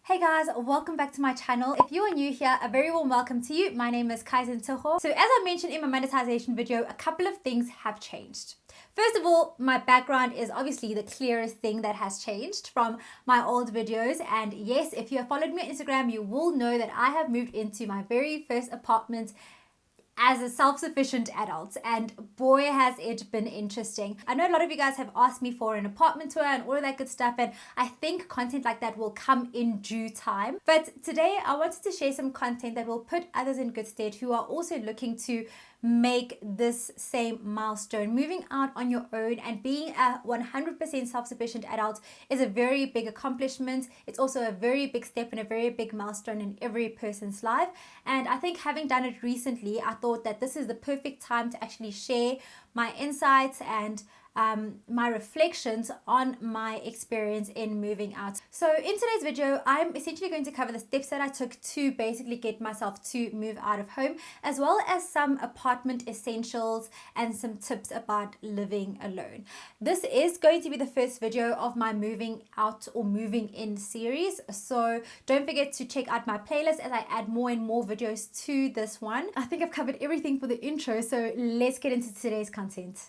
Hey guys, welcome back to my channel. If you are new here, a very warm welcome to you. My name is Kaizen. So as I mentioned in my monetization video, a couple of things have changed. First of all, my background is obviously the clearest thing that has changed from my old videos. And yes, if you have followed me on Instagram, you will know that I have moved into my very first apartment as a self-sufficient adult, and boy has it been interesting. I know a lot of you guys have asked me for an apartment tour and all of that good stuff, and I think content like that will come in due time. But today I wanted to share some content that will put others in good stead who are also looking to make this same milestone. Moving out on your own and being a 100% self-sufficient adult is a very big accomplishment. It's also a very big step and a very big milestone in every person's life. And I think having done it recently, I thought that this is the perfect time to actually share my insights and my reflections on my experience in moving out. So in today's video, I'm essentially going to cover the steps that I took to basically get myself to move out of home, as well as some apartment essentials and some tips about living alone. This is going to be the first video of my moving out or moving in series. So don't forget to check out my playlist as I add more and more videos to this one. I think I've covered everything for the intro, so let's get into today's content.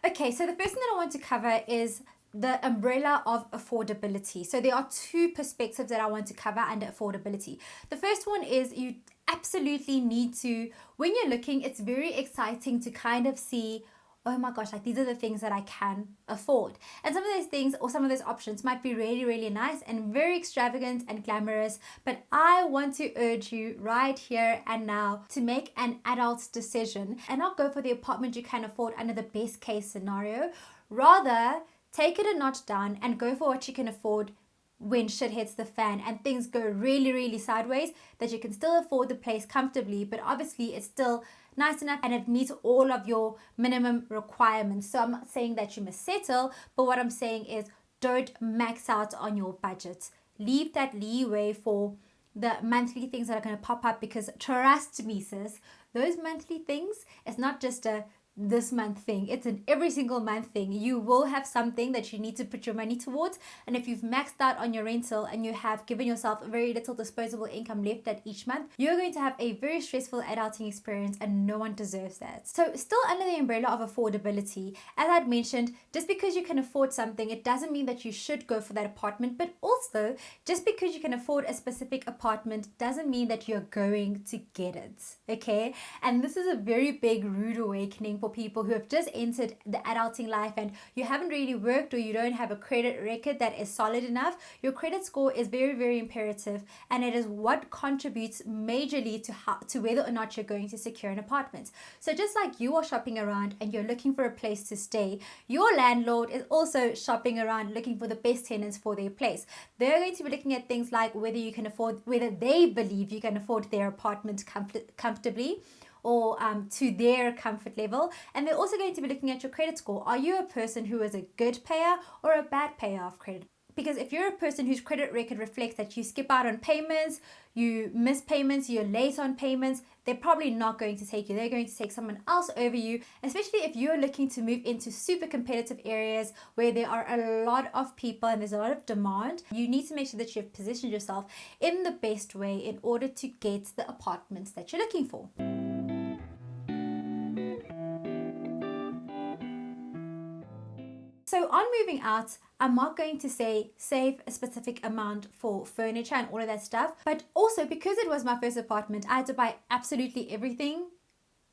Okay, so the first thing that I want to cover is the umbrella of affordability. So there are two perspectives that I want to cover under affordability. The first one is you absolutely need to, when you're looking, it's very exciting to kind of see, oh my gosh, like these are the things that I can afford. And some of those things or some of those options might be really, really nice and very extravagant and glamorous. But I want to urge you right here and now to make an adult decision and not go for the apartment you can afford under the best case scenario. Rather, take it a notch down and go for what you can afford when shit hits the fan and things go really, really sideways, that you can still afford the place comfortably, but obviously it's still nice enough and it meets all of your minimum requirements. So I'm not saying that you must settle, but what I'm saying is don't max out on your budget. Leave that leeway for the monthly things that are going to pop up, because trust me, sis, those monthly things, it's not just a this month thing, it's an every single month thing. You will have something that you need to put your money towards, and if you've maxed out on your rental and you have given yourself very little disposable income left at each month, you're going to have a very stressful adulting experience, and no one deserves that. So still under the umbrella of affordability, as I'd mentioned, just because you can afford something, it doesn't mean that you should go for that apartment. But also, just because you can afford a specific apartment doesn't mean that you're going to get it, okay? And this is a very big rude awakening for people who have just entered the adulting life and you haven't really worked, or you don't have a credit record that is solid enough. Your credit score is very, very imperative, and it is what contributes majorly to whether or not you're going to secure an apartment. So just like you are shopping around and you're looking for a place to stay, your landlord is also shopping around looking for the best tenants for their place. They're going to be looking at things like whether you can afford, whether they believe you can afford their apartment comfortably, or to their comfort level. And they're also going to be looking at your credit score. Are you a person who is a good payer or a bad payer of credit? Because if you're a person whose credit record reflects that you skip out on payments, you miss payments, you're late on payments, they're probably not going to take you. They're going to take someone else over you, especially if you're looking to move into super competitive areas where there are a lot of people and there's a lot of demand. You need to make sure that you've positioned yourself in the best way in order to get the apartments that you're looking for. So on moving out, I'm not going to say save a specific amount for furniture and all of that stuff, but also because it was my first apartment, I had to buy absolutely everything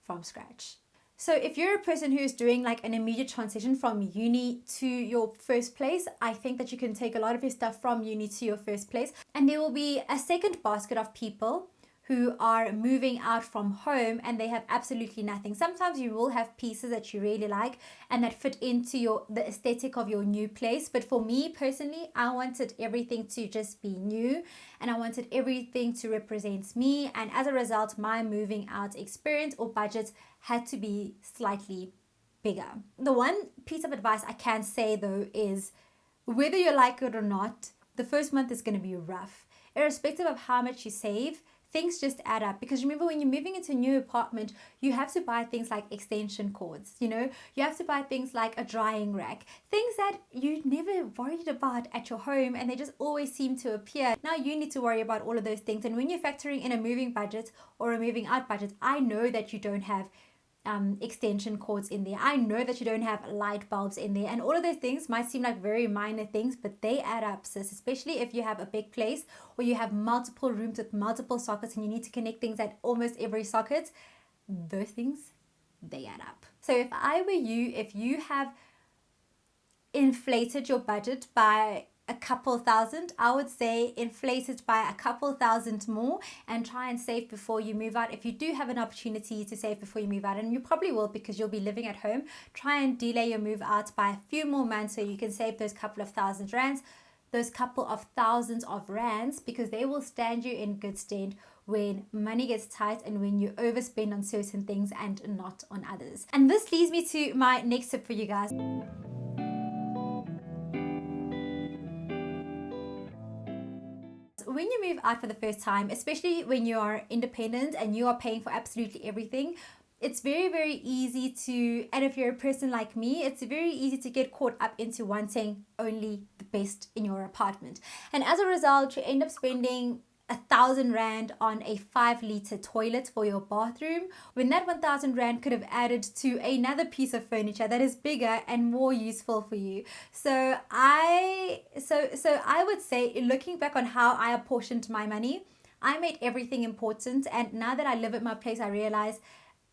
from scratch. So if you're a person who is doing like an immediate transition from uni to your first place, I think that you can take a lot of your stuff from uni to your first place, and there will be a second basket of people who are moving out from home and they have absolutely nothing. Sometimes you will have pieces that you really like and that fit into the aesthetic of your new place. But for me personally, I wanted everything to just be new and I wanted everything to represent me. And as a result, my moving out experience or budget had to be slightly bigger. The one piece of advice I can say though is, whether you like it or not, the first month is going to be rough. Irrespective of how much you save, things just add up. Because remember, when you're moving into a new apartment, you have to buy things like extension cords, you know, you have to buy things like a drying rack, things that you never worried about at your home and they just always seem to appear. Now you need to worry about all of those things. And when you're factoring in a moving budget or a moving out budget, I know that you don't have extension cords in there. I know that you don't have light bulbs in there, and all of those things might seem like very minor things, but they add up, sis. Especially if you have a big place or you have multiple rooms with multiple sockets and you need to connect things at almost every socket. Those things, they add up. So if I were you, if you have inflated your budget by a couple thousand, I would say inflate it by a couple thousand more and try and save before you move out. If you do have an opportunity to save before you move out, and you probably will because you'll be living at home, try and delay your move out by a few more months so you can save those couple of thousand rands, those couple of thousands of rands, because they will stand you in good stead when money gets tight and when you overspend on certain things and not on others. And this leads me to my next tip for you guys. When you move out for the first time, especially when you are independent and you are paying for absolutely everything, it's very, very easy to, and if you're a person like me, it's very easy to get caught up into wanting only the best in your apartment. And as a result, you end up spending 1,000 rand on a 5-liter toilet for your bathroom, when that 1,000 rand could have added to another piece of furniture that is bigger and more useful for you. So I would say, looking back on how I apportioned my money, I made everything important. And now that I live at my place, I realize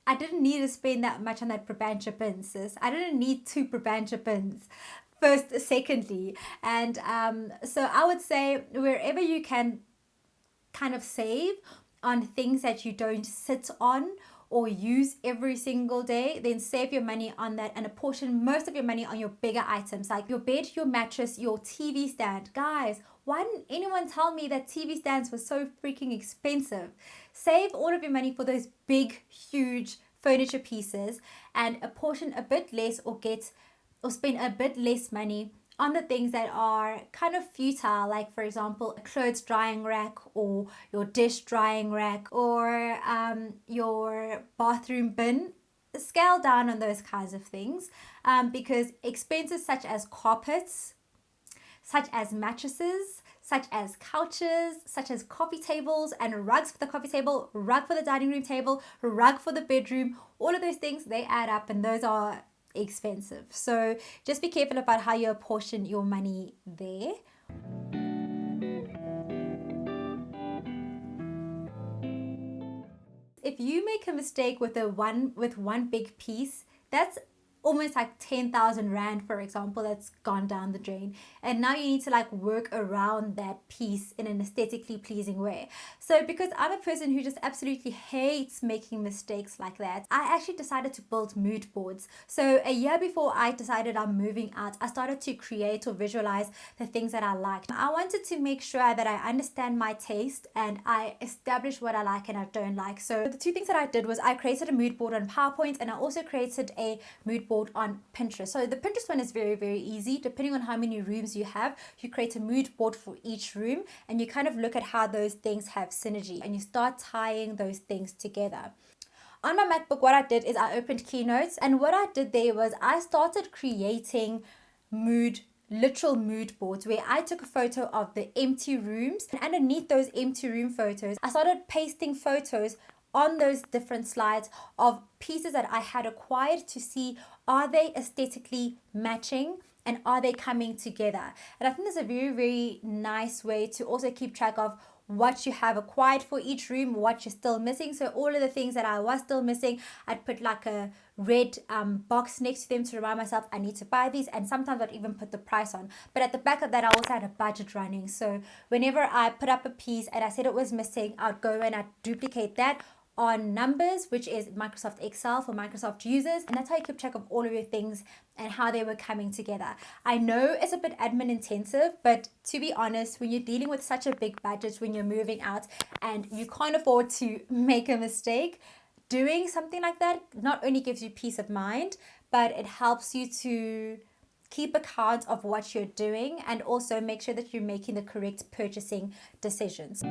I didn't need to spend that much on that Brabantse bin, sis. I didn't need 2 Brabantse bins. First, secondly, and so I would say wherever you can kind of save on things that you don't sit on or use every single day, then save your money on that and apportion most of your money on your bigger items like your bed, your mattress, your TV stand. Guys, why didn't anyone tell me that TV stands were so freaking expensive? Save all of your money for those big, huge furniture pieces and apportion a bit less or spend a bit less money on the things that are kind of futile, like for example a clothes drying rack or your dish drying rack or your bathroom bin. Scale down on those kinds of things because expenses such as carpets, such as mattresses, such as couches, such as coffee tables and rugs for the coffee table, rug for the dining room table, rug for the bedroom, all of those things, they add up and those are expensive. So just be careful about how you apportion your money there. If you make a mistake with one big piece, that's almost like 10,000 rand, for example, that's gone down the drain. And now you need to like work around that piece in an aesthetically pleasing way. So because I'm a person who just absolutely hates making mistakes like that, I actually decided to build mood boards. So a year before I decided I'm moving out, I started to create or visualize the things that I liked. I wanted to make sure that I understand my taste and I establish what I like and I don't like. So the 2 things that I did was I created a mood board on PowerPoint and I also created a mood board on Pinterest. So the Pinterest one is very, very easy. Depending on how many rooms you have, you create a mood board for each room and you kind of look at how those things have synergy and you start tying those things together. On my MacBook, what I did is I opened Keynote, and what I did there was I started creating literal mood boards where I took a photo of the empty rooms, and underneath those empty room photos, I started pasting photos on those different slides of pieces that I had acquired to see, are they aesthetically matching and are they coming together? And I think that's a very, very nice way to also keep track of what you have acquired for each room, what you're still missing. So all of the things that I was still missing, I'd put like a red box next to them to remind myself I need to buy these, and sometimes I'd even put the price on. But at the back of that, I also had a budget running. So whenever I put up a piece and I said it was missing, I'd go and I'd duplicate that on Numbers, which is Microsoft Excel for Microsoft users, and that's how you keep track of all of your things and how they were coming together. I know it's a bit admin intensive, but to be honest, when you're dealing with such a big budget, when you're moving out and you can't afford to make a mistake, doing something like that not only gives you peace of mind, but it helps you to keep account of what you're doing and also make sure that you're making the correct purchasing decisions.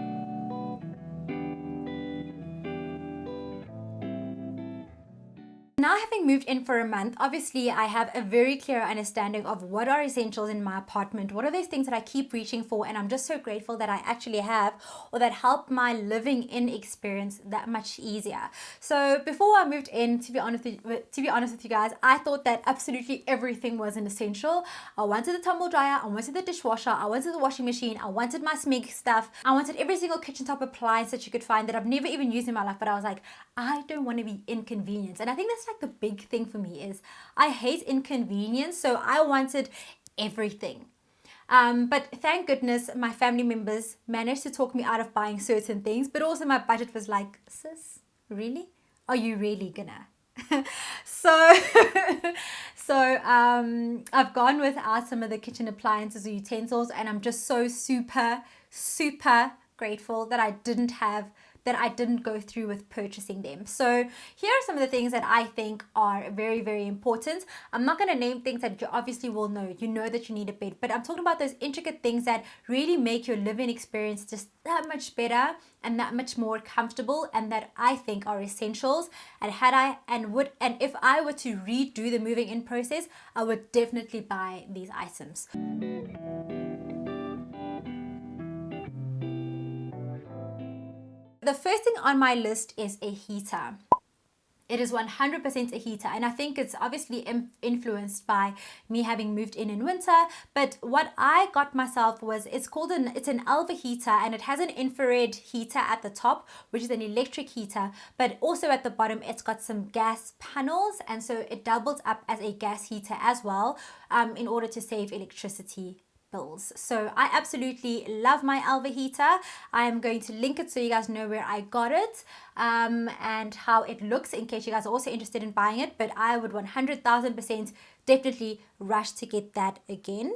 Now, having moved in for a month, obviously I have a very clear understanding of what are essentials in my apartment, what are those things that I keep reaching for, and I'm just so grateful that I actually have, or that help my living in experience that much easier. So before I moved in, to be honest with you guys, I thought that absolutely everything was an essential. I wanted the tumble dryer, I wanted the dishwasher, I wanted the washing machine, I wanted my Smeg stuff, I wanted every single kitchen top appliance that you could find that I've never even used in my life, but I was like, I don't want to be inconvenienced. And I think that's like the big thing for me is I hate inconvenience. So I wanted everything. But thank goodness my family members managed to talk me out of buying certain things. But also my budget was like, sis, really? Are you really gonna? so I've gone without some of the kitchen appliances or utensils, and I'm just so super grateful that I didn't go through with purchasing them. So here are some of the things that I think are very important. I'm not going to name things that you obviously will know. You know that you need a bed, but I'm talking about those intricate things that really make your living experience just that much better and that much more comfortable, and that I think are essentials. And if I were to redo the moving in process, I would definitely buy these items. The first thing on my list is a heater. It is 100% a heater, and I think it's obviously influenced by me having moved in winter. But what I got myself was, it's an Alva heater, and it has an infrared heater at the top, which is an electric heater, but also at the bottom it's got some gas panels, and so it doubles up as a gas heater as well, in order to save electricity bills. So I absolutely love my Alva heater. I am going to link it so you guys know where I got it, and how it looks, in case you guys are also interested in buying it. But I would 100,000% definitely rush to get that again.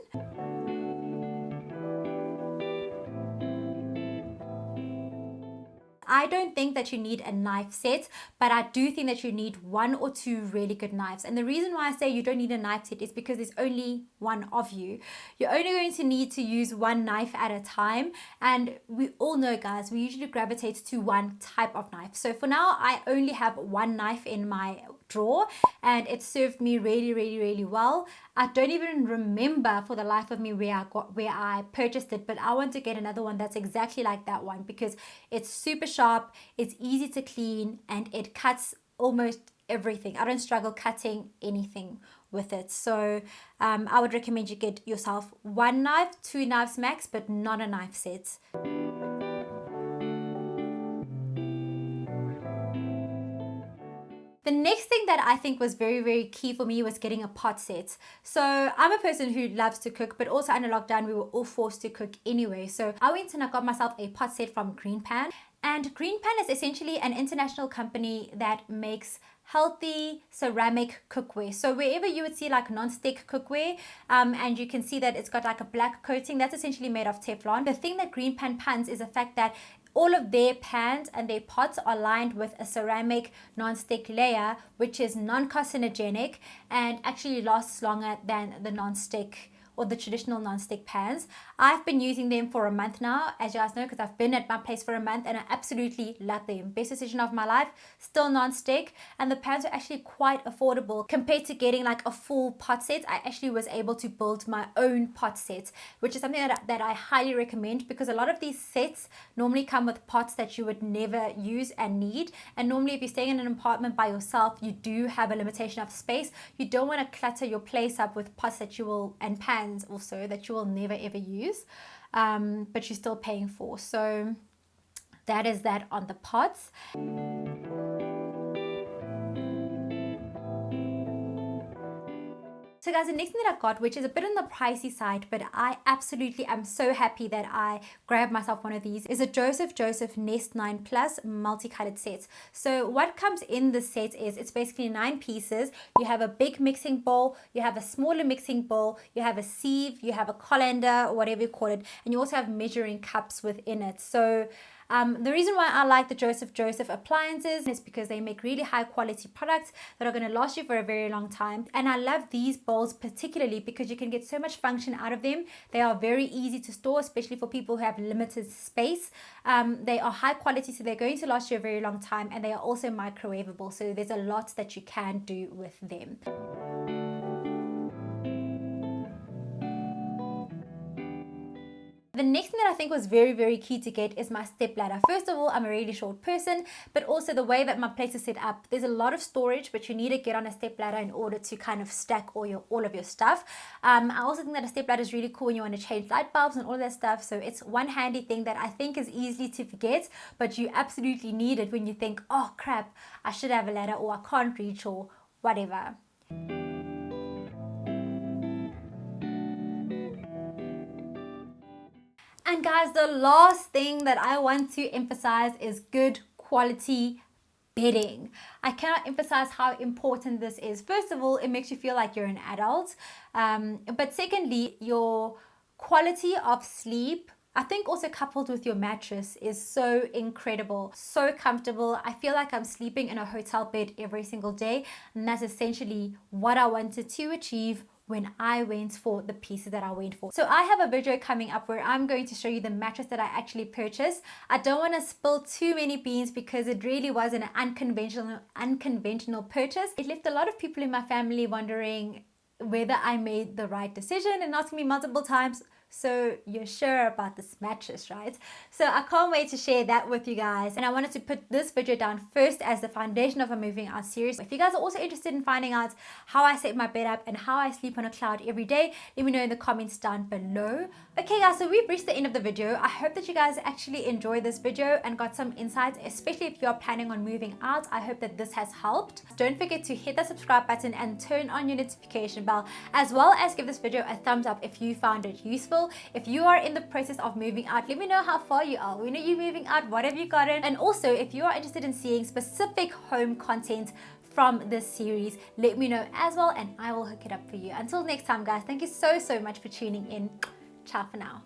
I don't think that you need a knife set, but I do think that you need 1 or 2 really good knives. And the reason why I say you don't need a knife set is because there's only one of you. You're only going to need to use one knife at a time. And we all know, guys, we usually gravitate to one type of knife. So for now, I only have one knife in my drawer, and it served me really well. I don't even remember for the life of me where I purchased it, but I want to get another one that's exactly like that one, because it's super sharp, it's easy to clean, and it cuts almost everything. I don't struggle cutting anything with it. So I would recommend you get yourself 1 knife, 2 knives max, but not a knife set. The next thing that I think was very key for me was getting a pot set. So I'm a person who loves to cook, but also under lockdown, we were all forced to cook anyway. So I went and I got myself a pot set from Green Pan. And Green Pan is essentially an international company that makes healthy ceramic cookware. So wherever you would see like non-stick cookware, and you can see that it's got like a black coating, that's essentially made of Teflon. The thing that Green Pan puns is the fact that all of their pans and their pots are lined with a ceramic non-stick layer, which is non-carcinogenic and actually lasts longer than the non-stick or the traditional non-stick pans. I've been using them for a month now, as you guys know, because I've been at my place for a month, and I absolutely love them. Best decision of my life, still non-stick, and the pans are actually quite affordable compared to getting like a full pot set. I actually was able to build my own pot set, which is something that I highly recommend, because a lot of these sets normally come with pots that you would never use and need. And normally if you're staying in an apartment by yourself, you do have a limitation of space. You don't want to clutter your place up with pots that you will, and pans also, that you will never ever use, but you're still paying for. So that is that on the pots. So guys, the next thing that I got, which is a bit on the pricey side, but I absolutely am so happy that I grabbed myself one of these, is a Joseph Nest 9 Plus multicolored set. So what comes in the set is, it's basically 9 pieces. You have a big mixing bowl, you have a smaller mixing bowl, you have a sieve, you have a colander, or whatever you call it, and you also have measuring cups within it. So The reason why I like the Joseph appliances is because they make really high quality products that are going to last you for a very long time. And I love these bowls particularly because you can get so much function out of them. They are very easy to store, especially for people who have limited space. They are high quality, so they're going to last you a very long time, and they are also microwavable, so there's a lot that you can do with them. The next thing that I think was very, very key to get is my step ladder. First of all, I'm a really short person, but also the way that my place is set up, there's a lot of storage, but you need to get on a step ladder in order to kind of stack all of your stuff. I also think that a step ladder is really cool when you want to change light bulbs and all that stuff. So it's one handy thing that I think is easy to forget, but you absolutely need it when you think, oh crap, I should have a ladder, or I can't reach, or whatever. And guys, the last thing that I want to emphasize is good quality bedding. I cannot emphasize how important this is. First of all, it makes you feel like you're an adult. But secondly, your quality of sleep, I think also coupled with your mattress, is so incredible, so comfortable. I feel like I'm sleeping in a hotel bed every single day, and that's essentially what I wanted to achieve when I went for the pieces that I went for. So I have a video coming up where I'm going to show you the mattress that I actually purchased. I don't want to spill too many beans because it really was an unconventional purchase. It left a lot of people in my family wondering whether I made the right decision and asking me multiple times, so you're sure about this mattress, right? So I can't wait to share that with you guys. And I wanted to put this video down first as the foundation of a moving out series. If you guys are also interested in finding out how I set my bed up and how I sleep on a cloud every day, let me know in the comments down below. Okay guys, so we've reached the end of the video. I hope that you guys actually enjoyed this video and got some insights, especially if you're planning on moving out. I hope that this has helped. Don't forget to hit the subscribe button and turn on your notification bell, as well as give this video a thumbs up if you found it useful. If you are in the process of moving out, let me know how far you are. When are you moving out? What have you gotten? And also, if you are interested in seeing specific home content from this series, let me know as well, and I will hook it up for you. Until next time guys, thank you so much for tuning in. Ciao for now.